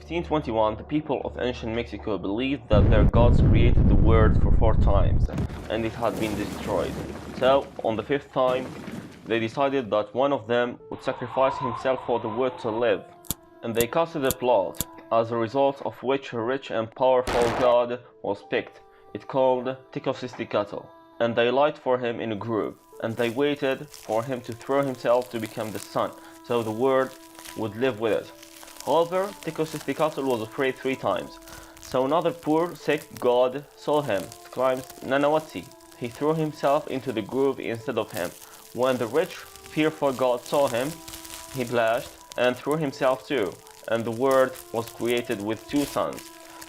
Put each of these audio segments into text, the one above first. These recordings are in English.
1521, the people of ancient Mexico believed that their gods created the world for 4 times, and it had been destroyed. So, on the 5th time, they decided that one of them would sacrifice himself for the world to live. And they casted a plot, as a result of which a rich and powerful god was picked. It called Tecocistecatl. And they lied for him in a group, and they waited for him to throw himself to become the sun, so the world would live with it. However, Tecocistecatl was afraid 3 times, so another poor, sick god saw him, climbed Nanawatsi. He threw himself into the groove instead of him. When the rich, fearful god saw him, he blushed and threw himself too, and the world was created with 2 suns.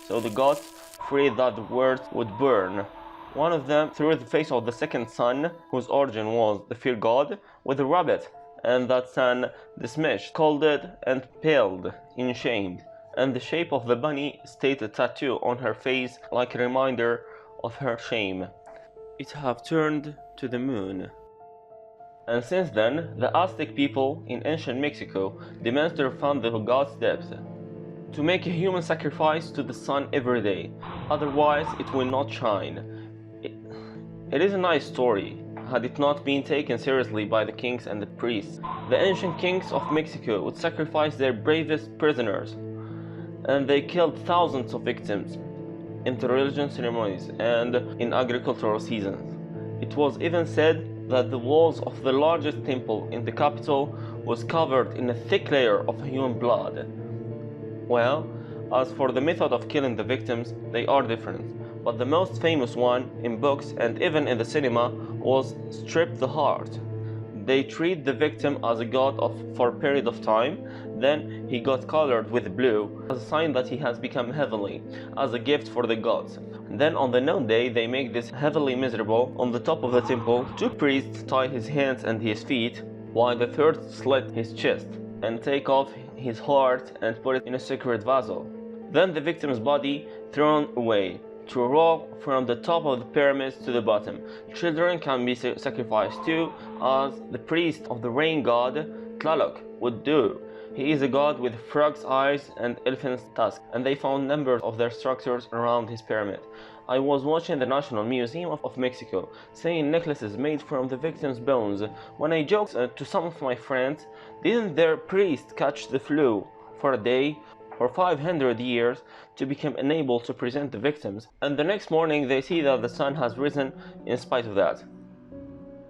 So the gods, afraid that the world would burn, one of them threw the face of the second sun, whose origin was the fear god, with a rabbit, and that sun dismissed, scolded, and paled in shame, and the shape of the bunny stayed a tattoo on her face like a reminder of her shame. It have turned to the moon. And since then, the Aztec people in ancient Mexico demand to refund the god's debt, to make a human sacrifice to the sun every day, otherwise it will not shine. It is a nice story, had it not been taken seriously by the kings and the priests. The ancient kings of Mexico would sacrifice their bravest prisoners, and they killed thousands of victims in the religious ceremonies and in agricultural seasons. It was even said that the walls of the largest temple in the capital was covered in a thick layer of human blood. Well, as for the method of killing the victims, they are different. But the most famous one, in books and even in the cinema, was strip the heart. They treat the victim as a god for a period of time, then he got colored with blue, as a sign that he has become heavenly, as a gift for the gods. Then on the known day, they make this heavily miserable on the top of the temple. 2 priests tie his hands and his feet, while the third slit his chest, and take off his heart and put it in a sacred vessel. Then the victim's body thrown away, to roll from the top of the pyramids to the bottom. Children can be sacrificed too, as the priest of the rain god Tlaloc would do. He is a god with frog's eyes and elephant's tusks, and they found numbers of their structures around his pyramid. I was watching the National Museum of Mexico, seeing necklaces made from the victims' bones, when I joked to some of my friends, didn't their priest catch the flu for a day? For 500 years to become unable to present the victims, and the next morning they see that the sun has risen in spite of that.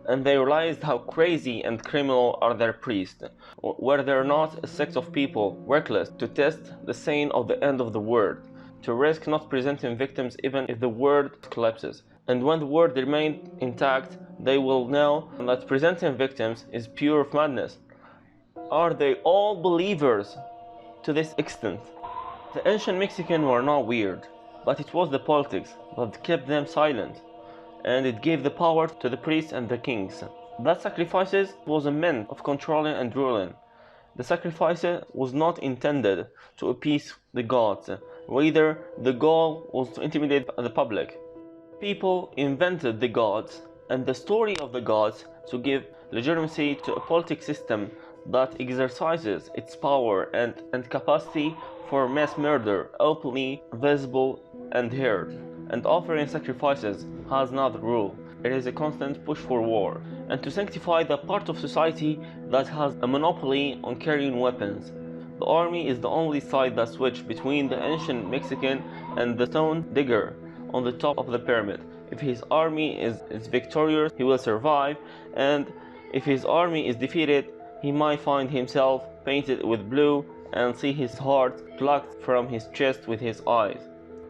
And they realized how crazy and criminal are their priests. Were there not a sect of people worthless to test the saying of the end of the world, to risk not presenting victims even if the world collapses? And when the world remains intact, they will know that presenting victims is pure madness. Are they all believers to this extent? The ancient Mexicans were not weird, but it was the politics that kept them silent, and it gave the power to the priests and the kings. That sacrifices was a means of controlling and ruling. The sacrifice was not intended to appease the gods, rather the goal was to intimidate the public. People invented the gods and the story of the gods to give legitimacy to a political system that exercises its power and capacity for mass murder, openly visible and heard. And offering sacrifices has not the rule. It is a constant push for war, and to sanctify the part of society that has a monopoly on carrying weapons. The army is the only side that switched between the ancient Mexican and the stone digger on the top of the pyramid. If his army is victorious, he will survive, and if his army is defeated, he might find himself painted with blue and see his heart plucked from his chest with his eyes.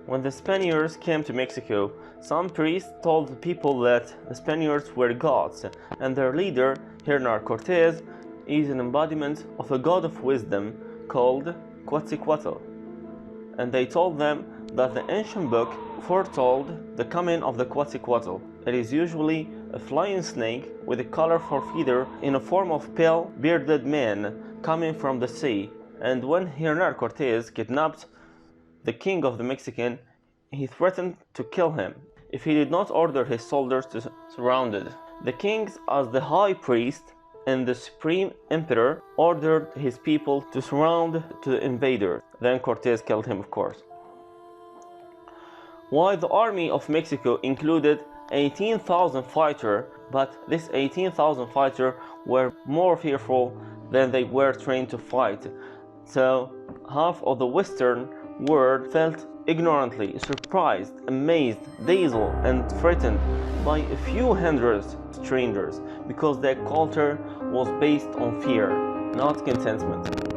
When the Spaniards came to Mexico, some priests told the people that the Spaniards were gods, and their leader, Hernán Cortés, is an embodiment of a god of wisdom called Quetzalcoatl. And they told them that the ancient book foretold the coming of the Quetzalcoatl. It is usually a flying snake with a colorful feather in a form of pale, bearded man coming from the sea. And when Hernán Cortés kidnapped the king of the Mexican, he threatened to kill him if he did not order his soldiers to surround it. The king, as the high priest, and the Supreme Emperor ordered his people to surround the invaders. Then Cortés killed him, of course. While the army of Mexico included 18,000 fighters, but these 18,000 fighters were more fearful than they were trained to fight. So half of the Western world felt ignorantly surprised, amazed, dazzled, and threatened by a few hundred strangers because their culture was based on fear, not contentment.